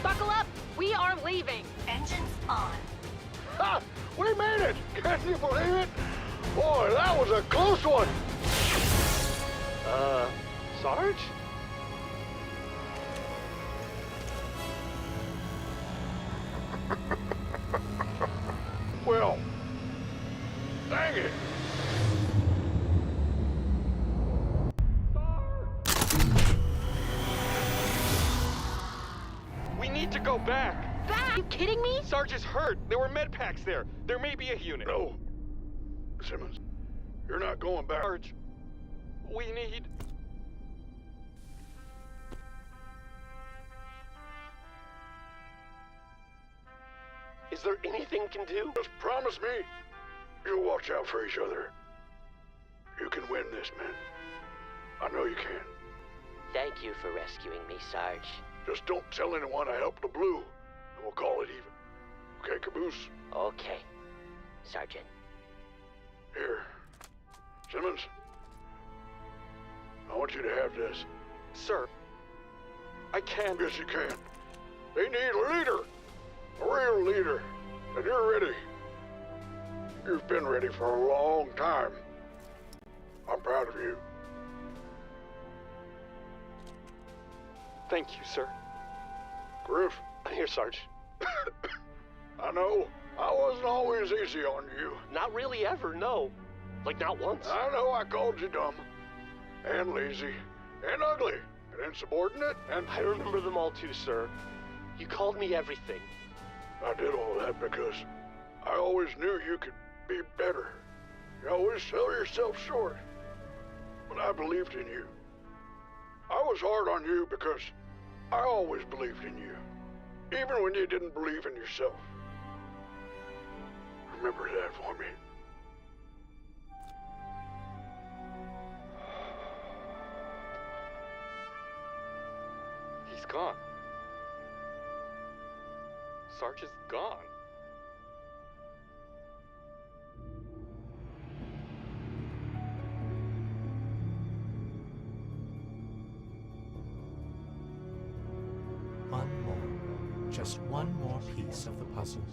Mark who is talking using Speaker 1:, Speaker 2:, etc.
Speaker 1: Buckle up! We are leaving!
Speaker 2: Engines on.
Speaker 3: Ha! We made it! Can you believe it? Boy, that was a close one!
Speaker 4: Sarge?
Speaker 3: Well, dang it!
Speaker 4: We need to go back.
Speaker 1: Are you kidding me?
Speaker 4: Sarge is hurt. There were med packs there. There may be a unit.
Speaker 3: No. Simmons, you're not going back.
Speaker 4: Sarge, we need... Is there anything we can do?
Speaker 3: Just promise me you'll watch out for each other. You can win this, man. I know you can.
Speaker 5: Thank you for rescuing me, Sarge.
Speaker 3: Just don't tell anyone I helped the Blue, and we'll call it even. Okay, Caboose?
Speaker 5: Okay, Sergeant.
Speaker 3: Here. Simmons, I want you to have this.
Speaker 4: Sir, I can't.
Speaker 3: Yes, you can. They need a leader. A real leader. And you're ready. You've been ready for a long time. I'm proud of you.
Speaker 4: Thank you, sir.
Speaker 3: Griff,
Speaker 4: Here, Sarge.
Speaker 3: I know I wasn't always easy on you.
Speaker 4: Not really ever, no. Like, not once.
Speaker 3: I know I called you dumb, and lazy, and ugly, and insubordinate, and
Speaker 4: I remember them all too, sir. You called me everything.
Speaker 3: I did all that because I always knew you could be better. You always sell yourself short. But I believed in you. I was hard on you because I always believed in you. Even when you didn't believe in yourself. Remember that for me.
Speaker 4: He's gone. Sarge is gone.
Speaker 6: One more. Just one more piece of the puzzle.